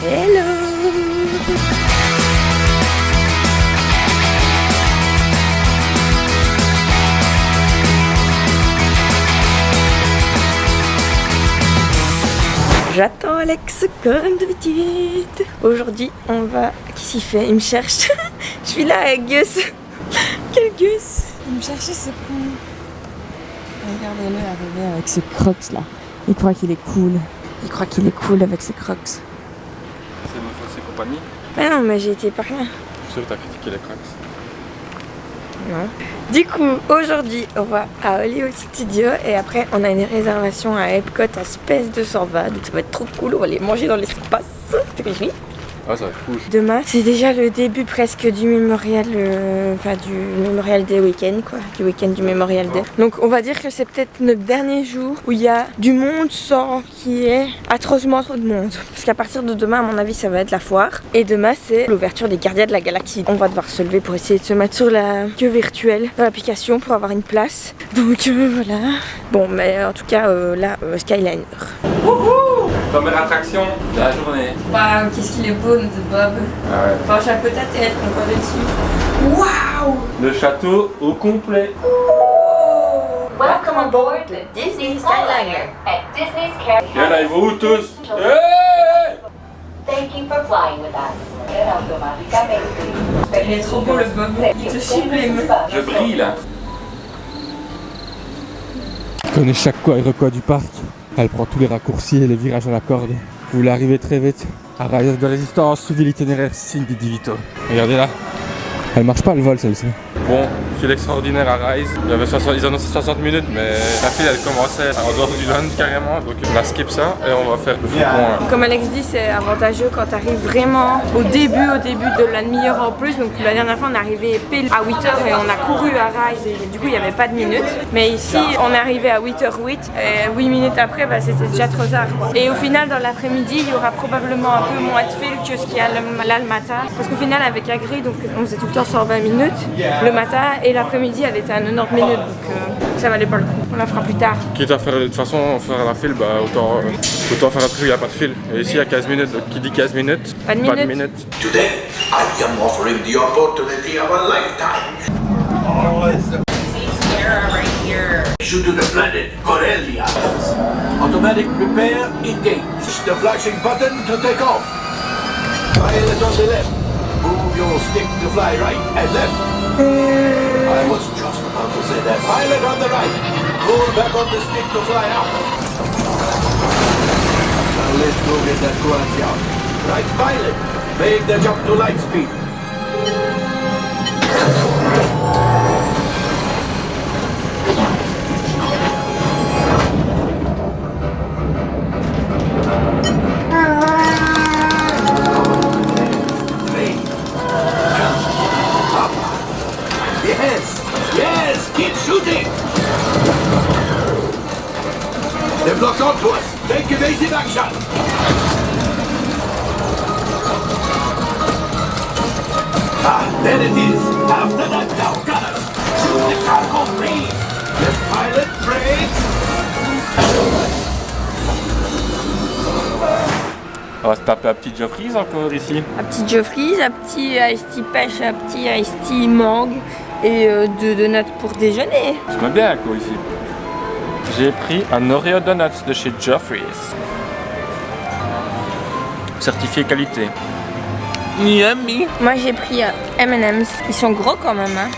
Hello. J'attends Alex comme d'habitude. Aujourd'hui, on va... Qu'est-ce qu'il fait? Il me cherche. Je suis là avec Gus. Quel Gus? Il me cherchait ce con. Regardez-le arriver avec ses crocs là. Il croit qu'il est cool. Il croit qu'il est cool avec ses crocs. C'est notre compagnie. Mais non, mais j'ai été par là. Je suis sûr que t'as critiqué les crocs. Non. Du coup, aujourd'hui, on va à Hollywood Studios et après, on a une réservation à Epcot à Space 220. Donc ça va être trop cool, on va aller manger dans l'espace. T'es réjoui? Ah, ça va être cool. Demain, c'est déjà le début presque du Memorial, du Memorial Day week-end, quoi. Du week-end du Memorial Day. Donc on va dire que c'est peut-être notre dernier jour où il y a du monde sans qu'il y ait atrocement trop de monde. Parce qu'à partir de demain, à mon avis, ça va être la foire. Et demain, c'est l'ouverture des Gardiens de la Galaxie. On va devoir se lever pour essayer de se mettre sur la queue virtuelle dans l'application pour avoir une place. Donc voilà. Bon, mais en tout cas, là, Skyliner. Première attraction de la journée. Waouh, qu'est-ce qu'il est beau, notre Bob. Ah ouais. Penche un peu ta tête, on va dessus. Waouh! Le château au complet. Welcome aboard the Disney Skyliner at Disney's Carriage. Et là, ils vont où tous? Hey! Thank you for flying with us. Il est trop beau le Bob, il te sublime. Je brille là. Elle connaît chaque recoin du parc. Elle prend tous les raccourcis et les virages à la corde. Vous voulez arriver très vite. À Rise de Résistance, suivez l'itinéraire Cindy Divito. Regardez là. Elle marche pas le vol celle-ci. Bon, file extraordinaire à Rise. Ils annonçaient 60 minutes, mais la file elle commençait en dehors du lunch carrément. Donc on va skip ça et on va faire le faucon. Comme Alex dit, c'est avantageux quand tu arrives vraiment au début de la demi-heure en plus. Donc la dernière fois, on est arrivé pile à 8h et on a couru à Rise et du coup, il n'y avait pas de minutes. Mais ici, on est arrivé à 8h08 et 8 minutes après, bah, c'était déjà trop tard, quoi. Et au final, dans l'après-midi, il y aura probablement un peu moins de file que ce qu'il y a là le matin. Parce qu'au final, avec la grille, donc on faisait tout le temps 120 minutes le matin et l'après-midi, elle était à 90 minutes. Donc ça valait pas le coup. On la fera plus tard. Quitte à faire de toute façon faire la file, bah autant faire un truc où il n'y a pas de file. Et ici il y a 15 minutes, donc qui dit 15 minutes, pas de minutes. Today, I am offering the opportunity of a lifetime. Issue to the planet Corellia. Automatic repair engaged. The flashing button to take off. Pilot on the left. Move your stick to fly right and left. I was just about to say that. Pilot on the right. Pull back on the stick to fly up. Now let's go get that Croatia. Right pilot. Make the jump to light speed. Yes, keep shooting! They're blocked onto us. Take evasive action! Ah, there it is. After that, now gunners. Shoot the cargo free. The pilot brakes. On va se taper un petit Geoffrey's encore ici. Un petit Geoffrey's, un petit iced tea pêche, un petit iced tea mangue et deux donuts pour déjeuner. Je me bien quoi ici. J'ai pris un Oreo Donuts de chez Geoffrey's. Certifié qualité. Yummy. Moi j'ai pris M&M's. Ils sont gros quand même, hein.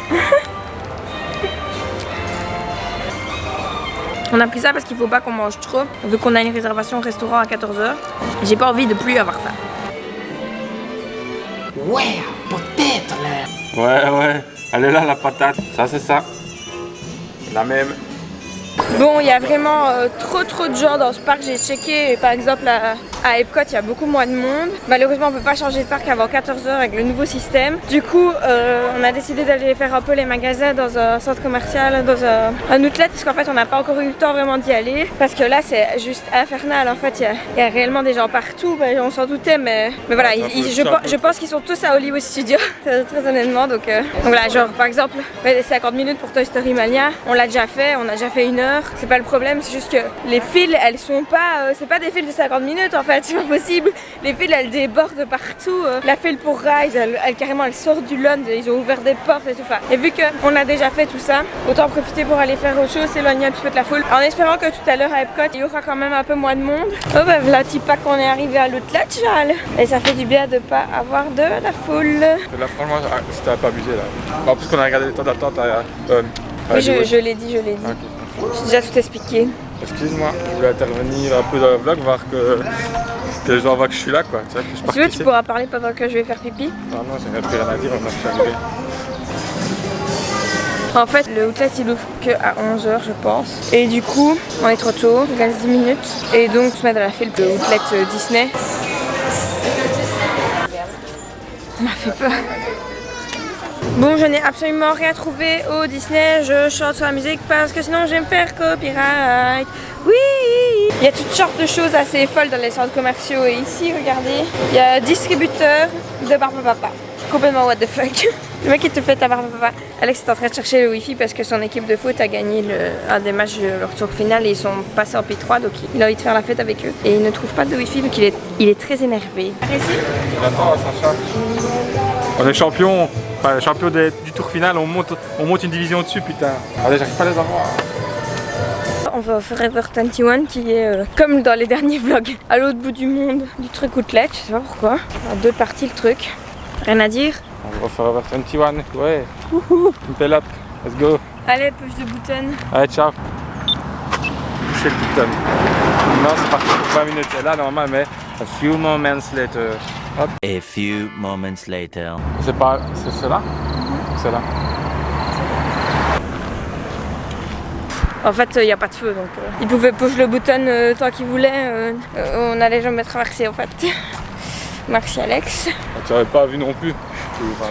On a pris ça parce qu'il faut pas qu'on mange trop, vu qu'on a une réservation au restaurant à 14h. J'ai pas envie de plus avoir ça. Ouais, peut-être là. Ouais, elle est là la patate. Ça c'est ça. La même. Bon, il y a vraiment trop de gens dans ce parc. J'ai checké, par exemple, à Epcot, il y a beaucoup moins de monde. Malheureusement, on peut pas changer de parc avant 14h avec le nouveau système. Du coup, on a décidé d'aller faire un peu les magasins dans un centre commercial, dans un outlet, parce qu'en fait, on n'a pas encore eu le temps vraiment d'y aller. Parce que là, c'est juste infernal. En fait, il y a réellement des gens partout. Ben, on s'en doutait, mais voilà, je pense qu'ils sont tous à Hollywood Studios, très honnêtement. Donc voilà, genre, par exemple, les 50 minutes pour Toy Story Mania, on l'a déjà fait, on a déjà fait 1 heure. C'est pas le problème, c'est juste que les files, elles sont pas, c'est pas des files de 50 minutes en fait. fait, c'est pas possible. Les fils elles débordent partout. La file pour Rise, elle carrément elle sort du Lund, ils ont ouvert des portes et tout. Enfin, et vu qu'on a déjà fait tout ça, autant profiter pour aller faire autre chose, s'éloigner un petit peu de la foule. En espérant que tout à l'heure à Epcot, il y aura quand même un peu moins de monde. Oh bah voilà, petit pas qu'on est arrivé à l'outlet, Charles. Et ça fait du bien de pas avoir de la foule. Là, franchement, c'était pas abusé là. En plus qu'on a regardé le temps d'attente à. Oui, je l'ai dit. Okay. J'ai déjà tout expliqué. Excuse-moi, je voulais intervenir un peu dans le vlog, voir que les gens voient que je suis là quoi. Tu vois, que je Si tu veux, tu pourras parler pendant que je vais faire pipi. Ah non, j'ai plus rien à dire, on a fait arriver. En fait, le outlet il ouvre que à 11h je pense. Et du coup, on est trop tôt, il reste 10 minutes. Et donc, se mettre dans la file de outlet Disney. Ça m'a fait peur. Bon, je n'ai absolument rien trouvé au Disney, je chante sur la musique parce que sinon je vais me faire copyright. Oui! Il y a toutes sortes de choses assez folles dans les centres commerciaux et ici, regardez, il y a distributeur de Barbapapa. Complètement what the fuck. Le mec il te fait ta Barbapapa. Alex est en train de chercher le wifi parce que son équipe de foot a gagné un des matchs de leur tour final et ils sont passés en P3 donc il a envie de faire la fête avec eux. Et il ne trouve pas de wifi donc il est très énervé. Attends, Sacha. On est champion. Enfin, champion du tour final, on monte une division au-dessus, putain. Allez, j'arrive pas à les avoir. On va au Forever 21 qui est comme dans les derniers vlogs, à l'autre bout du monde du truc outlet, je sais pas pourquoi. En 2 parties le truc, rien à dire. On va au Forever 21, ouais. Une pelle up, let's go. Allez, push de button. Allez, ciao. Toucher le button. Non, c'est parti pour 20 minutes. Et là, normalement, mais a few moments later. Hop. A few moments later. C'est pas. C'est cela? C'est là. En fait, il n'y a pas de feu donc il pouvait push le button tant qu'il voulait. On allait jamais traverser en fait. Merci Alex. Tu n'avais pas vu non plus.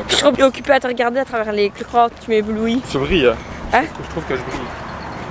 Je suis trop occupée à te regarder à travers les l'écran, tu m'éblouis. Je brille. Hein? Je trouve que je brille.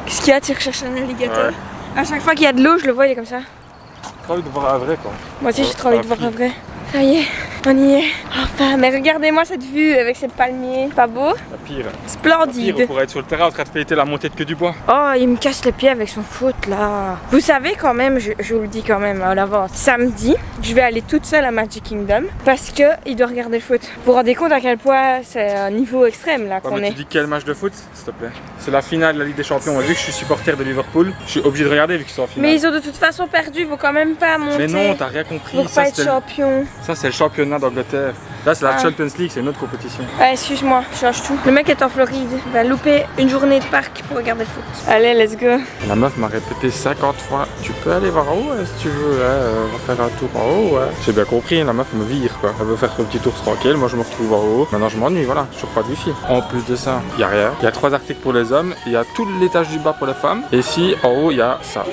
Qu'est-ce qu'il y a? Tu recherches un alligator? Ouais. À chaque fois qu'il y a de l'eau, je le vois, il est comme ça. J'ai trop envie de voir un vrai quoi. Moi aussi j'ai trop envie de voir un vrai. Ça y est, on y est. Enfin, mais regardez-moi cette vue avec ces palmiers. Pas beau? La pire. Splendide. On pourrait être sur le terrain en train de fêter la montée de queue du bois. Oh, il me casse les pieds avec son foot là. Vous savez quand même, je vous le dis quand même à l'avance, samedi, je vais aller toute seule à Magic Kingdom parce que il doit regarder le foot. Vous vous rendez compte à quel point c'est un niveau extrême là qu'on mais est. tu dis quel match de foot, s'il te plaît? C'est la finale de la Ligue des Champions. Vu que je suis supporter de Liverpool, je suis obligé de regarder vu qu'ils sont en finale. Mais ils ont de toute façon perdu, ils vont quand même pas monter. Mais non, t'as rien compris. Ils vont pas être champions. Ça, c'est le championnat d'Angleterre. Là, c'est la Champions League, c'est une autre compétition. Ouais, excuse-moi, je change tout. Le mec est en Floride, il va louper une journée de parc pour regarder le foot. Allez, let's go. La meuf m'a répété 50 fois, tu peux aller voir en haut si tu veux, on va faire un tour en haut. Ouais. J'ai bien compris, la meuf me vire quoi. Elle veut faire son petit tour tranquille, moi je me retrouve en haut. Maintenant je m'ennuie, voilà, toujours pas de wifi. En plus de ça, il y a rien. Il y a 3 articles pour les hommes, il y a tout l'étage du bas pour les femmes. Et ici en haut, il y a ça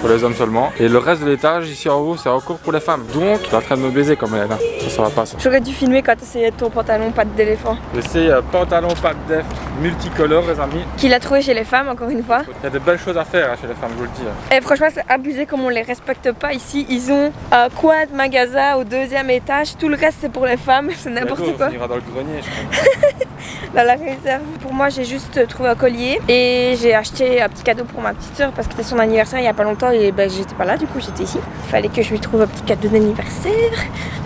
pour les hommes seulement. Et le reste de l'étage ici en haut, c'est encore pour les femmes. Donc, je suis en train de me baiser comme elle est là. Ça va pas ça. J'aurais dû filmer quand t'essayais ton pantalon patte d'éléphant. C'est pantalon patte def multicolore les amis. Qu'il a trouvé chez les femmes encore une fois. Il y a de belles choses à faire chez les femmes, je vous le dis. Et franchement c'est abusé comme on les respecte pas ici. Ils ont un quad magasin au 2e étage. Tout le reste c'est pour les femmes. C'est n'importe quoi. On ira dans le grenier je crois. Dans la réserve. Pour moi j'ai juste trouvé un collier. Et j'ai acheté un petit cadeau pour ma petite soeur parce que c'était son anniversaire il y a pas longtemps. Et ben j'étais pas là du coup j'étais ici. Il fallait que je lui trouve un petit cadeau d'anniversaire.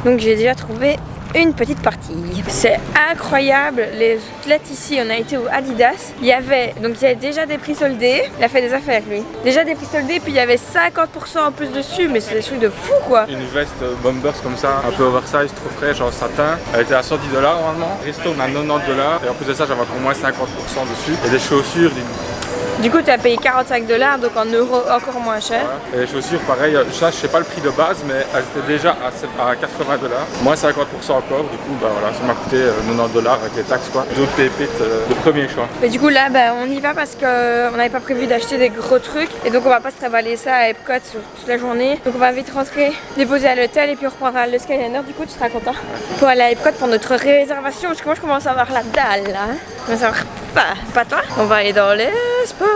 Donc j'ai déjà trouvé une petite partie. C'est incroyable, les outlets ici, on a été au Adidas. Il y avait déjà des prix soldés. Il a fait des affaires lui. Déjà des prix soldés, puis il y avait 50% en plus dessus, mais c'est des trucs de fou quoi. Une veste Bombers comme ça, un peu oversize, trop fraîche en satin. Elle était à 110$ normalement. Resto on a 90$. Et en plus de ça, j'avais encore moins 50% dessus. Et des chaussures Du coup, tu as payé 45$, donc en euros encore moins cher. Ouais. Et les chaussures, pareil, ça, je sais pas le prix de base, mais elles étaient déjà à 80$. Moins 50% encore, du coup, bah voilà, ça m'a coûté 90$ avec les taxes, quoi. D'autres pépites de premier choix. Mais du coup, là, bah, on y va parce qu'on n'avait pas prévu d'acheter des gros trucs. Et donc, on va pas se travailler ça à Epcot sur toute la journée. Donc, on va vite rentrer, déposer à l'hôtel et puis on reprendra le Skyliner. Du coup, tu seras content pour aller à Epcot pour notre réservation. Parce que moi, je commence à avoir la dalle, là. Je commence à avoir pas toi. On va aller dans l'espace.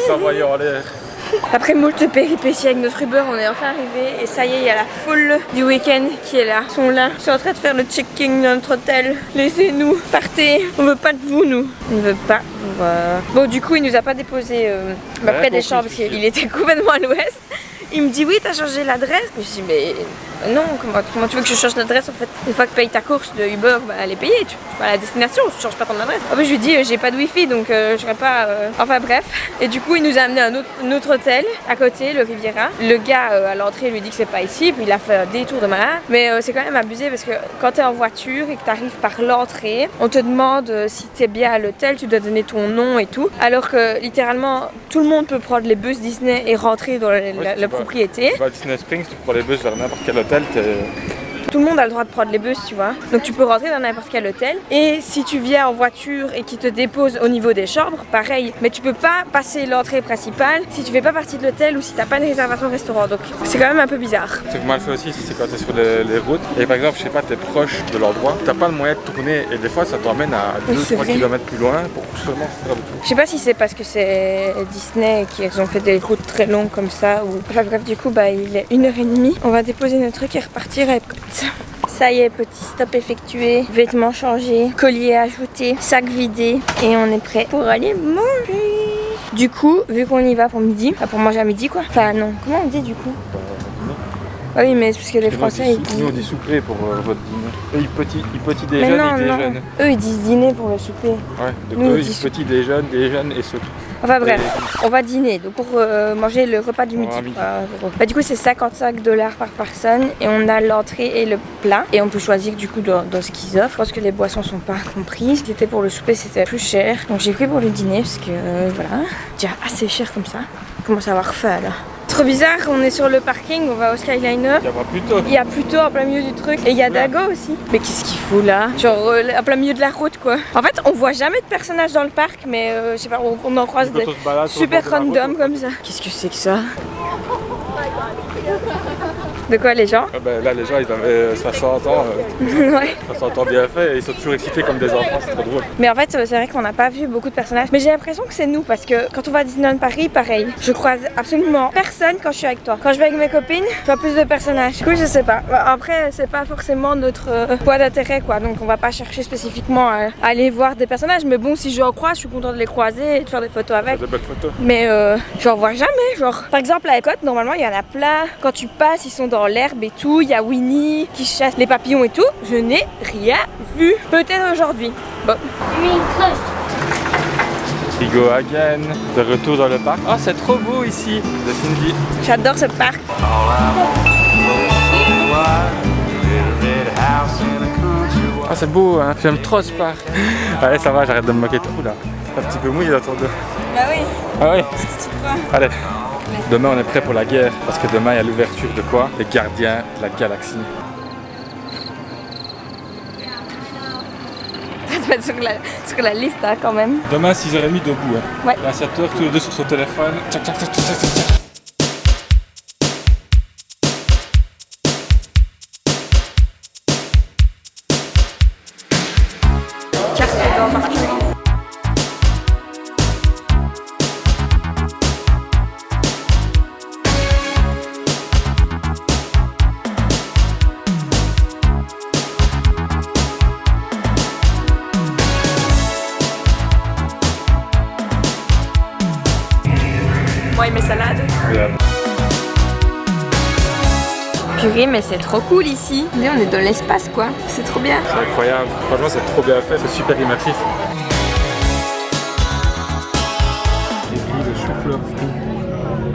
Ça voyait en l'air. Après moult péripéties avec notre Uber, on est enfin arrivé et ça y est, il y a la foule du week-end qui est là. Ils sont là. Je suis en train de faire le check-in de notre hôtel. Laissez-nous, partez. On veut pas de vous, nous. On ne veut pas vous voir. Bon, du coup, il nous a pas déposé près des chambres parce qu'il était complètement à l'ouest. Il me dit oui, t'as changé l'adresse. Je dis mais non, comment tu veux que je change d'adresse en fait? Une fois que tu payes ta course de Uber, bah, elle est payée, tu vas à la destination, tu changes pas ton adresse. En plus je lui dis j'ai pas de wifi donc je serai pas... Enfin bref. Et du coup il nous a amené à un autre hôtel à côté, le Riviera. Le gars à l'entrée lui dit que c'est pas ici, puis il a fait un détour de malade. Mais c'est quand même abusé parce que quand t'es en voiture et que t'arrives par l'entrée, on te demande si t'es bien à l'hôtel, tu dois donner ton nom et tout. Alors que littéralement tout le monde peut prendre les bus Disney et rentrer dans la propriété. Tu vas à Disney Springs, tu prends les bus vers n'importe quel hôtel, Tout le monde a le droit de prendre les bus, tu vois. Donc tu peux rentrer dans n'importe quel hôtel. Et si tu viens en voiture et qu'ils te déposent au niveau des chambres, pareil. Mais tu peux pas passer l'entrée principale si tu fais pas partie de l'hôtel ou si t'as pas de réservation restaurant. Donc c'est quand même un peu bizarre. Ce que moi je fais aussi, c'est quand t'es sur les routes. Et par exemple, je sais pas, t'es proche de l'endroit, t'as pas le moyen de tourner. Et des fois, ça t'emmène à 2-3 km plus loin pour seulement faire le tour. Je sais pas si c'est parce que c'est Disney qu'ils ont fait des routes très longues comme ça ou... Enfin bref, du coup, bah il est 1h30. On va déposer notre truc et repartir à Epcot. Ça y est, petit stop effectué, vêtements changés, collier ajouté, sac vidé et on est prêt pour aller manger. Du coup, vu qu'on y va pour midi, enfin pour manger à midi quoi. Enfin non, comment on dit du coup? Ah oui, mais c'est parce que les Français ils disent... Nous on dit souper pour votre dîner. Eux ils petit déjeunent, mais non, ils déjeunent. Eux ils disent dîner pour le souper. Ouais, donc nous, eux ils disent petit déjeunent et soupe. Enfin bref, on va dîner donc pour manger le repas du midi. Bah, du coup c'est $55 par personne et on a l'entrée et le plat. Et on peut choisir du coup dans ce qu'ils offrent. Je pense que les boissons sont pas comprises. C'était pour le souper, c'était plus cher. Donc j'ai pris pour le dîner parce que voilà, déjà assez cher comme ça. On commence à avoir faim là. Trop bizarre, on est sur le parking, on va au Skyliner. Il y a pas plus tôt. Il y a Pluto en plein milieu du truc et il y a Dago aussi. Mais qu'est-ce qu'il fout là? Genre en plein milieu de la route quoi. En fait on voit jamais de personnages dans le parc mais je sais pas, on en croise des super random comme ça. Qu'est-ce que c'est que ça? De quoi les gens? Là les gens ils avaient 60 ans, ouais. 60 ans bien fait et ils sont toujours excités comme des enfants, c'est trop drôle. Mais en fait c'est vrai qu'on n'a pas vu beaucoup de personnages. Mais j'ai l'impression que c'est nous parce que quand on va à Disneyland Paris, pareil. Je croise absolument personne quand je suis avec toi. Quand je vais avec mes copines, je vois plus de personnages. Du coup je sais pas. Après c'est pas forcément notre point d'intérêt quoi. Donc on va pas chercher spécifiquement à aller voir des personnages. Mais bon si j'en croise, je suis contente de les croiser et de faire des photos avec. De belles photos. Mais j'en vois jamais. Genre par exemple à Epcot, normalement il y en a plein. Quand tu passes, ils sont dans l'herbe et tout, il y a Winnie qui chasse les papillons et tout. Je n'ai rien vu. Peut-être aujourd'hui. Bon. We go again. De retour dans le parc. Oh c'est trop beau ici. De Cindy. J'adore ce parc. Ah c'est beau hein. J'aime trop ce parc. Allez ça va, j'arrête de me moquer de tout là. Un petit peu mouillé autour d'eux. Bah oui. Ah oui. Allez. Demain on est prêt pour la guerre parce que demain il y a l'ouverture de quoi? Les gardiens de la galaxie. Ça se met sur la liste hein, quand même. Demain 6h30 debout. Hein. Ouais. À 7h tous les deux sur son téléphone. Tchac, tchac, tchac, tchac, tchac, tchac. Moi et mes salades. Purée, mais c'est trop cool ici. On est dans l'espace quoi. C'est trop bien. C'est incroyable. Franchement, c'est trop bien fait. C'est super immersif. Des riz de chou-fleur frit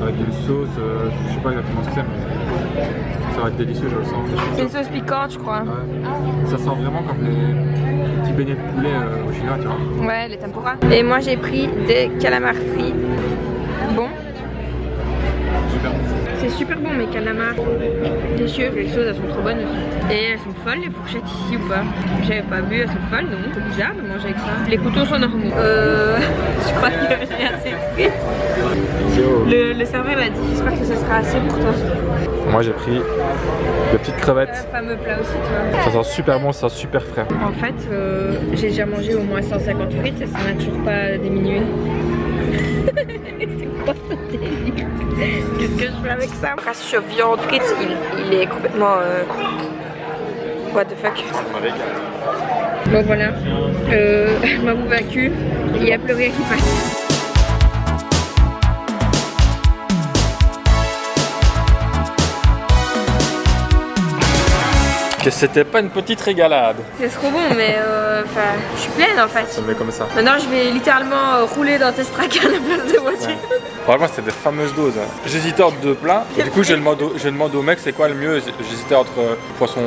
avec une sauce. Je sais pas exactement ce que c'est, mais ça va être délicieux, je le sens. C'est une sauce piquante, je crois. Ouais. Ça sent vraiment comme les petits beignets de poulet au Chinois, tu vois. Ouais, les tempura. Et moi, j'ai pris des calamars frits. Bon. Super. C'est super bon mes calamars. Délicieux, les choses elles sont trop bonnes aussi. Et elles sont folles les fourchettes ici ou pas? J'avais pas vu, elles sont folles donc c'est bizarre de manger avec ça. Les couteaux sont normaux. Je crois que j'ai assez pris. Le serveur l'a dit, j'espère que ce sera assez pour toi. Moi j'ai pris des petites crevettes. Le fameux plat aussi tu vois. Ça sent super bon, ça sent super frais. En fait, j'ai déjà mangé au moins 150 frites et ça n'a toujours pas diminué. C'est quoi ce délire? Qu'est-ce que je fais avec ça? Ratio viande frite, il est complètement... What the fuck? Bon voilà, elle m'a convaincue, il y a plus rien qui passe. que c'était pas une petite régalade. C'est trop bon, mais enfin, je suis pleine en fait. Ça me met comme ça. Maintenant, je vais littéralement rouler dans Test Track à la place de voiture. Ouais. Franchement, c'était des fameuses doses. Hein. J'hésitais entre deux plats. Du coup, je demande au mec c'est quoi le mieux. J'hésitais entre poisson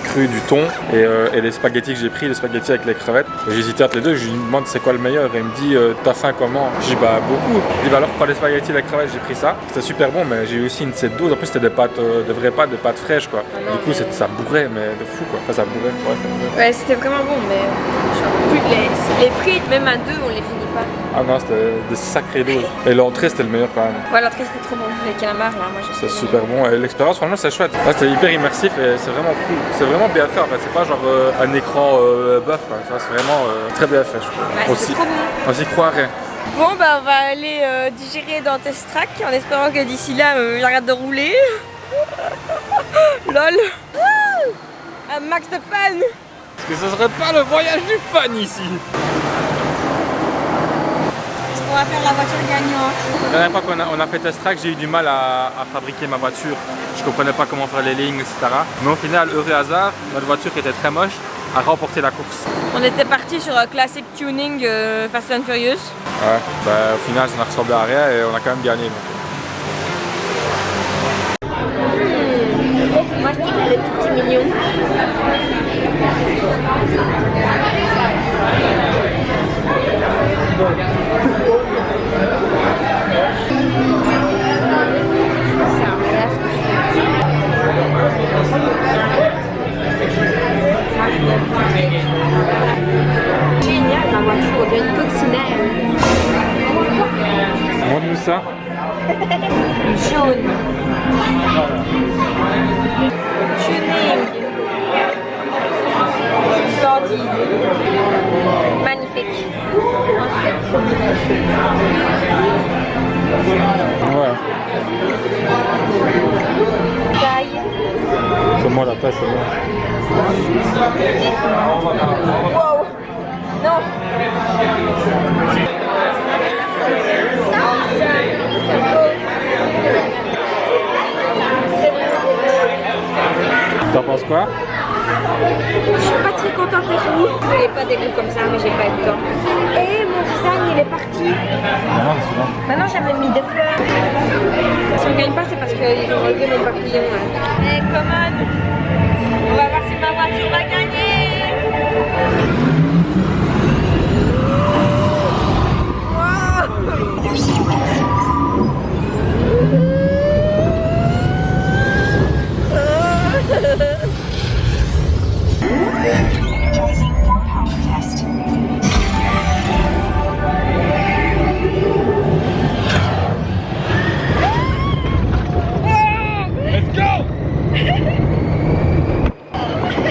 cru, du thon et les spaghettis que j'ai pris, les spaghettis avec les crevettes. J'hésitais entre les deux. Je lui demande c'est quoi le meilleur. Et il me dit t'as faim comment? Je dis bah beaucoup. Il dit bah alors prends les spaghettis et les crevettes. J'ai pris ça. C'était super bon, mais j'ai eu aussi une de ces doses. En plus, c'était des pâtes, de vraies pâtes, des pâtes fraîches quoi. Ah non, du coup, mais... ça bourrait, mais de fou quoi. Enfin, ça bourrait. Ouais, ça bourrait. Ouais, c'était vraiment bon, mais les frites, même à deux, on les finit pas. Ah non, c'était des sacrées doses. Et l'entrée, c'était le meilleur quand même. Ouais, l'entrée c'était trop bon. Les calamars là, moi je sais. C'est super bon et l'expérience franchement c'est chouette. Là, c'était hyper immersif et c'est vraiment cool. C'est vraiment bien fait en fait. C'est pas genre un écran buff quoi. Ça, c'est vraiment très bien fait je trouve. Ouais, c'est trop bon. On s'y croirait. Bon bah on va aller digérer dans Test Track en espérant que d'ici là j'arrête de rouler. Lol. Un max de fun. Est-ce que ce serait pas le voyage du fun ici? On va faire la voiture gagnante. La dernière fois qu'on a fait Test Track, j'ai eu du mal à fabriquer ma voiture. Je comprenais pas comment faire les lignes, etc. Mais au final, heureux hasard, notre voiture qui était très moche a remporté la course. On était parti sur un classic tuning Fast and Furious. Ouais, bah, au final ça n'a ressemblé à rien et on a quand même gagné. Moi je trouve les tout petits mignons. Génial, ma voiture, on dirait une coccinelle. Montre-nous ça. Jaune. Tuning. Splendide. Magnifique. Ouais. Taille. C'est moi la taille, c'est moi. Wow. Non. T'en penses quoi? Je suis pas très contente des roues. Je voulais pas des roues comme ça, mais j'ai pas eu le temps. Et mon design, il est parti. Maintenant, j'avais mis des fleurs. Si on gagne pas, c'est parce qu'ils ont enlevé mon papillon. Et commode, on va voir si ma voiture va gagner.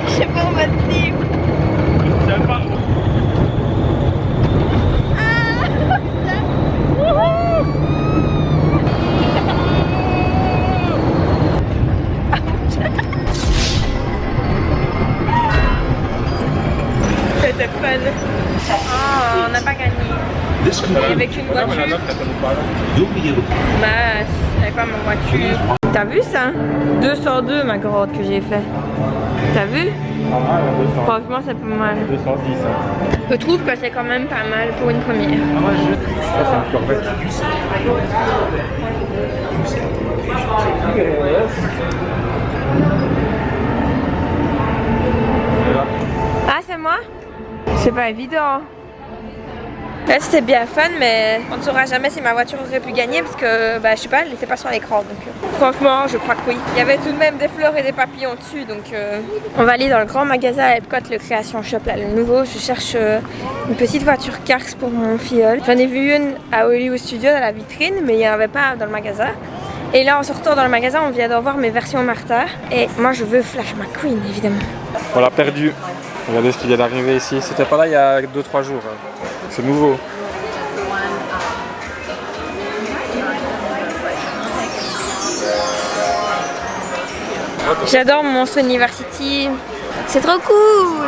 Je sais pas où on va tenir. C'était fun. Oh, on n'a pas gagné. Et avec une voiture. Bah, j'avais pas ma voiture. T'as vu ça? 202 ma grotte que j'ai fait. T'as vu? Franchement c'est pas mal. 210. Hein. Je trouve que c'est quand même pas mal pour une première. Ça c'est une Corvette. Ah c'est moi? C'est pas évident. Là c'était bien fun mais on ne saura jamais si ma voiture aurait pu gagner parce que bah je sais pas, elle n'était pas sur l'écran donc franchement je crois que oui. Il y avait tout de même des fleurs et des papillons dessus donc on va aller dans le grand magasin à Epcot, le Creation Shop là, le nouveau. Je cherche une petite voiture Cars pour mon filleul. J'en ai vu une à Hollywood Studio dans la vitrine mais il n'y en avait pas dans le magasin. Et là en sortant dans le magasin on vient d'en voir mes versions Martha et moi je veux Flash McQueen évidemment. On l'a perdu. Regardez ce qui vient d'arriver ici. C'était pas là il y a 2-3 jours. C'est nouveau. J'adore Monster University. C'est trop cool.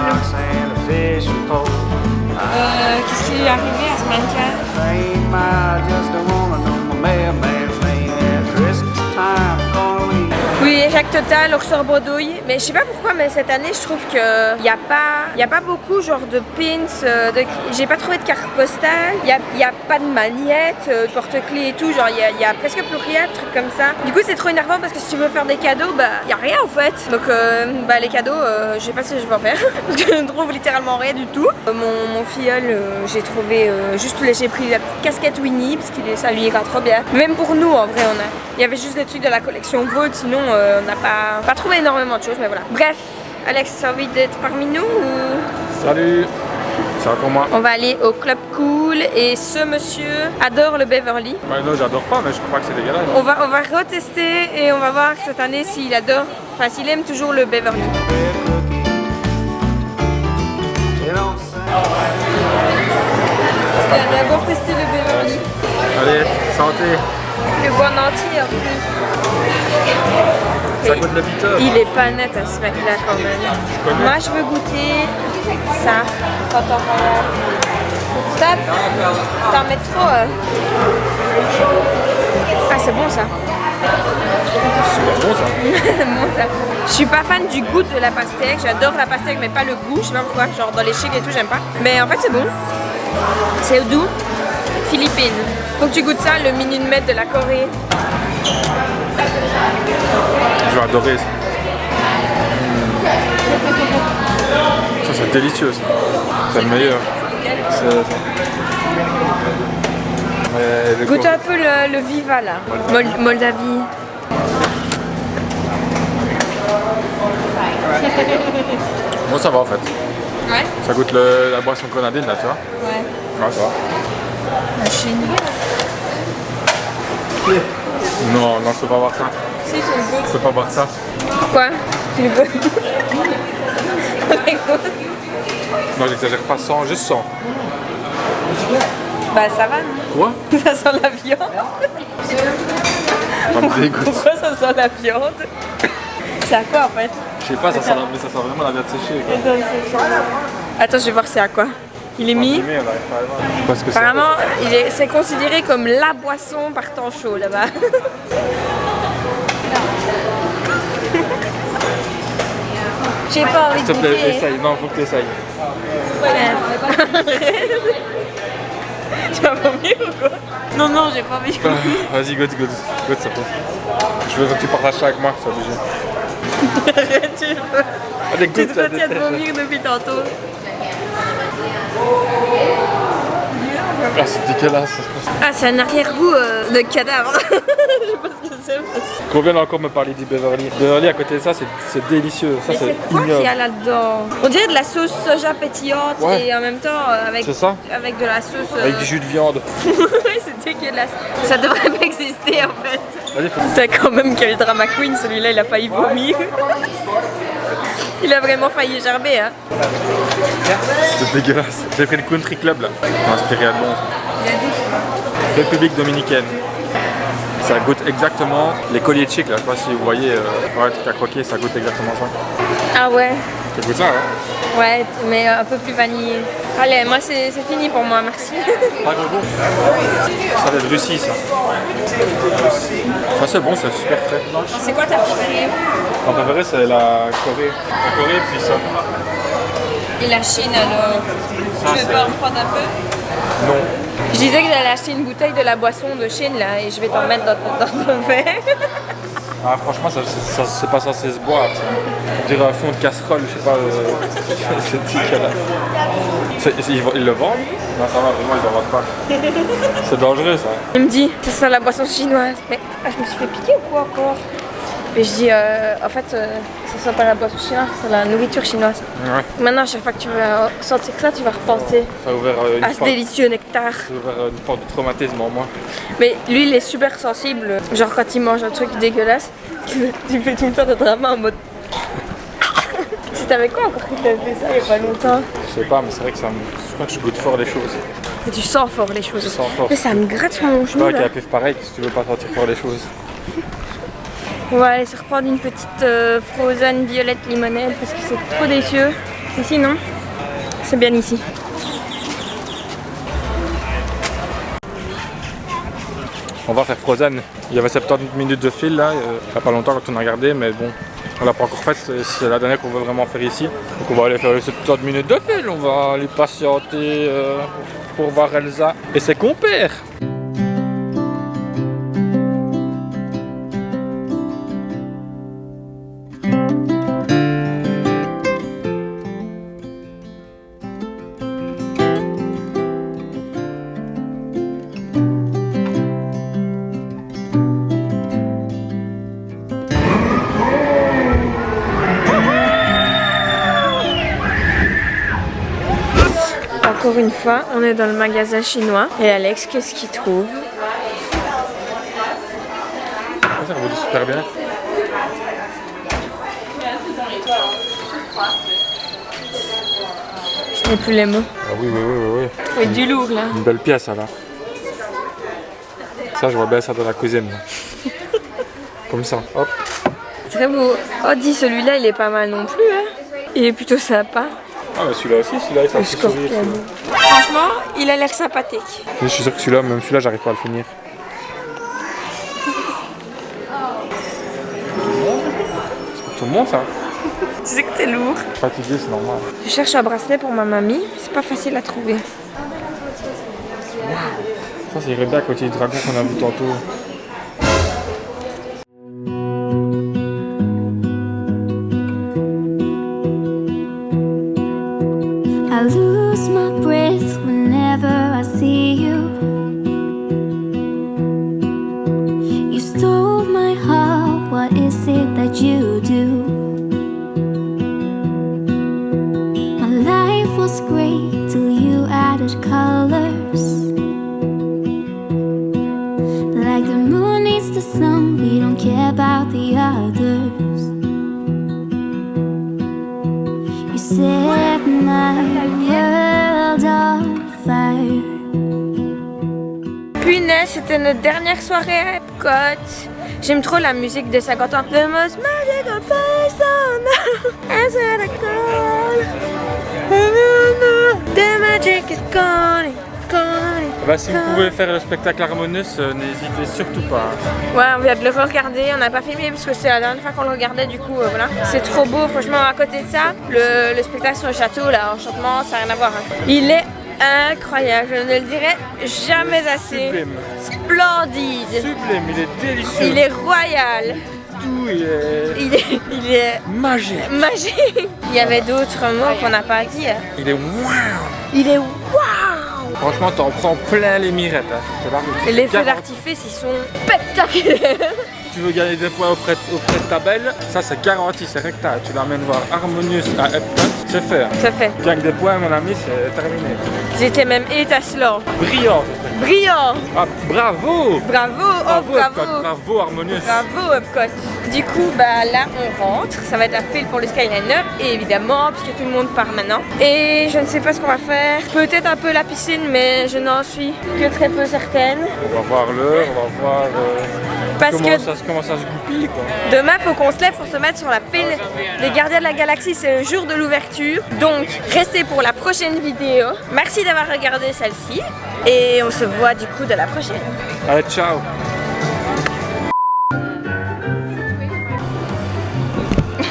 Qu'est-ce qui lui est arrivé à ce mannequin? Oui, Oui, Jacques Total, Orsor Bredouille. Mais je sais pas pourquoi, mais cette année, je trouve que y a pas beaucoup genre de pins. J'ai pas trouvé de carte postale. Y a pas de magnette, de porte-clés et tout. Genre, y a presque plus rien, de trucs comme ça. Du coup, c'est trop énervant parce que si tu veux faire des cadeaux, bah, y a rien en fait. Donc, bah, les cadeaux, je sais pas si je vais en faire. Parce que je ne trouve littéralement rien du tout. Mon filleul, j'ai trouvé j'ai pris la petite casquette Winnie parce que ça lui ira trop bien. Même pour nous, en vrai, il y avait juste des trucs de la collection Vault. Sinon, on n'a pas trouvé énormément de choses, mais voilà. Bref, Alex, tu as envie d'être parmi nous ou... Salut. C'est encore moi. On va aller au Club Cool et ce monsieur adore le Beverly. Ouais, non, j'adore pas, mais je crois que c'est dégueulasse. On va retester et on va voir cette année s'il adore, enfin s'il aime toujours le Beverly. On va d'abord tester le Beverly. Allez, santé. Le bon entier en plus. Ça goûte le bitter. Il est pas net à ce mec là quand même. Moi je veux goûter ça. Fanta Royal. Stop. T'en mets trop. Ah c'est bon ça. C'est bon ça. C'est bon ça. Je suis pas fan du goût de la pastèque. J'adore la pastèque mais pas le goût. Je sais pas pourquoi. Genre dans les chics et tout j'aime pas. Mais en fait c'est bon. C'est doux. Philippines. Faut que tu goûtes ça, le minute de la Corée. Je vais adorer ça. Ça c'est délicieux ça. C'est le meilleur. Goûte un peu le Viva là. Moldavie. Moi ça va en fait. Ouais. Ça goûte la boisson grenadine là, tu vois. Ouais. Ouais, ça va. La Chine. Non, je peux pas boire ça. Si, tu le goûtes. Je peux pas boire ça. Pourquoi? Tu le goûtes? Non, j'exagère pas, 100, juste 100. Bah ça va, non? Quoi? Ça sent la viande. Ça me dégoûte. Pourquoi ça sent la viande? C'est à quoi en fait? Je sais pas, ça sent vraiment la viande séchée. Quoi. Attends, je vais voir c'est à quoi. Il est mis. On arrive pas à le voir. Je sais pas ce que c'est. Apparemment, c'est considéré comme la boisson par temps chaud là-bas. J'ai pas envie S'il de te plaît, goûter. essaye. Non, faut que tu essayes. Tu vas vomir ou quoi? Non, non, j'ai pas envie de goûter. Vas-y, goûte ça peut. Je veux que tu partages ça avec moi, c'est obligé. Arrête, tu veux. Allez, Tu goûte te retiens de vomir depuis tantôt. Ah, c'est dégueulasse. Ah, c'est un arrière-goût de cadavre. Je sais pas ce que c'est. Qu'on vienne encore me parler du Beverly. Beverly, à côté de ça, c'est délicieux. Ça, Mais c'est c'est quoi qu'il y ignoble. a là-dedans? On dirait de la sauce soja pétillante Ouais. et en même temps avec, C'est ça. avec de la sauce. Avec du jus de viande. Oui, c'est dégueulasse. Ça devrait pas exister en fait. Vas-y, faut... T'as quand même quel drama queen, celui-là il a failli vomir. Il a vraiment failli gerber hein. C'est dégueulasse. J'ai pris le Country Club là. Inspiré à bon. Il a dit. République dominicaine. Ça goûte exactement les colliers de chic là. Je sais pas si vous voyez. Ouais, tout à croquer, ça goûte exactement ça. Ah ouais. Ça goûte ça, hein? Ouais, mais un peu plus vanillé. Allez, moi c'est fini pour moi, merci. Pas gros goût. Ça vient de Russie ça. Ça c'est bon, c'est super frais. C'est quoi ta préférée? Mon préféré c'est la Corée. La Corée puis ça. Et la Chine alors? Tu veux pas en prendre un peu? Non. Je disais que j'allais acheter une bouteille de la boisson de Chine là et je vais t'en mettre dans ton verre. Ah, franchement, ça c'est pas censé se boire. Ça. On dirait un fond de casserole, je sais pas. C'est dégueulasse. Ils le vendent? Non, ça va, vraiment, ils en vendent pas. C'est dangereux ça. Il me dit, ça sent la boisson chinoise. Mais je me suis fait piquer ou quoi encore? Et je dis, en fait, ça sent pas la boisson chinoise, c'est la nourriture chinoise. Ouais. Maintenant, à chaque fois que tu vas sentir ça, tu vas repenser Ça a ouvert une à ce porte. délicieux nectar. Ça a ouvert une porte de traumatisme en moi. Mais lui, il est super sensible. Genre, quand il mange un truc dégueulasse, tu fais tout le temps de drama en mode. C'était avec quoi encore qu'il t'a fait ça il y a pas longtemps? Je sais pas, mais c'est vrai que ça me... Je crois que je goûte fort les choses. Mais tu sens fort les choses. Je sens fort. Mais ça me gratte sur mon C'est genou vrai qu'il y là. a pif pareil si tu veux pas sentir fort les choses. On va aller se reprendre une petite frozen violette limonade parce que c'est trop délicieux. Ici non? C'est bien ici. On va faire Frozen. Il y avait 70 minutes de fil là, il n'y a pas longtemps quand on a regardé, mais bon, on l'a pas encore fait, c'est la dernière qu'on veut vraiment faire ici. Donc on va aller faire les 70 minutes de fil, on va aller patienter pour voir Elsa et ses compères. Encore une fois, on est dans le magasin chinois. Et Alex, qu'est-ce qu'il trouve? Ça vous dit super bien. Je n'ai plus les mots. Ah oui. Oui, du lourd là. Une belle pièce là. Ça, je vois bien ça dans la cuisine. Comme ça, hop. Très beau. Oh, dis, celui-là, il est pas mal non plus. Hein. Il est plutôt sympa. Ah mais celui-là aussi, celui-là il fait un Le petit sourire. scorpion. Franchement, il a l'air sympathique. Je suis sûr que celui-là, même celui-là, j'arrive pas à le finir. C'est pour tout le monde ça. Tu sais que c'est lourd. Fatigué, c'est normal. Je cherche un bracelet pour ma mamie. C'est pas facile à trouver. Ça, c'est irait bien à côté du dragon qu'on a vu tantôt. I lose my breath whenever I see you. You stole my heart, what is it that you do? My life was great till you added colors. Like the moon needs the sun, we don't care about the others. You set my world on fire. Punaise, c'était notre dernière soirée à Epcot. J'aime trop la musique des 50 ans. The most magical place on earth is what I call. The magic is calling. Bah, si vous pouvez faire le spectacle Harmonious, n'hésitez surtout pas. Ouais, on vient de le re-regarder, on n'a pas filmé parce que c'est la dernière fois qu'on le regardait, du coup voilà. C'est trop beau, franchement, à côté de ça, le spectacle sur le château, là, Enchantement, ça n'a rien à voir. Hein. Il est incroyable, je ne le dirai jamais assez. Sublime. Splendide. Sublime, il est délicieux. Il est royal. Tout, il est Il est magique. magique. Il y avait d'autres mots qu'on n'a pas dit. Hein. Il est wow. Il est waouh. Franchement, t'en prends plein les mirettes. Hein. C'est parti. Et les feux d'artifice, ils sont spectaculaires. Tu veux gagner des points auprès de ta belle, ça c'est garanti, c'est rectal. Tu l'emmènes voir Harmonious à Epcot, c'est fait. Ça fait. Tu gagnes des points, mon ami, c'est terminé. J'étais même étincelant. Brillant. Brillant. Ah, bravo. Bravo, oh bravo. Epcot, bravo Harmonious. Bravo Epcot. Du coup, bah là on rentre, ça va être la file pour le Skyliner, et évidemment, puisque tout le monde part maintenant. Et je ne sais pas ce qu'on va faire. Peut-être un peu la piscine, mais je n'en suis que très peu certaine. On va voir l'heure, on va voir Parce comment ça se goupille quoi. Demain, faut qu'on se lève pour se mettre sur la file des Gardiens de la Galaxie. C'est le jour de l'ouverture. Donc, restez pour la prochaine vidéo. Merci d'avoir regardé celle-ci. Et on se voit du coup de la prochaine. Allez, ciao.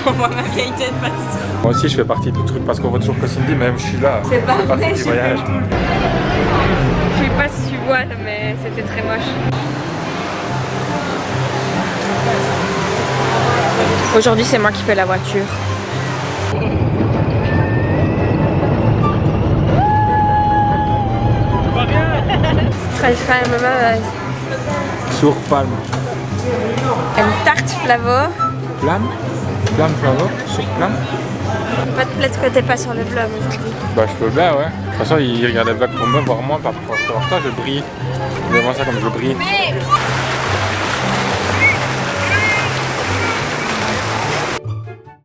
On voit ma vieille tête pâtisserie. Moi aussi, je fais partie du truc parce qu'on voit toujours que Cindy, même je suis là. C'est pas partie vrai, du je voyage. sais pas si tu vois, mais c'était très moche. Aujourd'hui, c'est moi qui fais la voiture. Très mauvaise. Sur Palme. Une tarte Flavo. Plame Flavo. Sur Plame. Pas de plaît que t'es pas sur le vlog aujourd'hui. Bah je peux bien ouais. De toute façon il regarde les vlogs pour me voir moi, pas pour toi je brille. Regardez-moi ça comme je brille.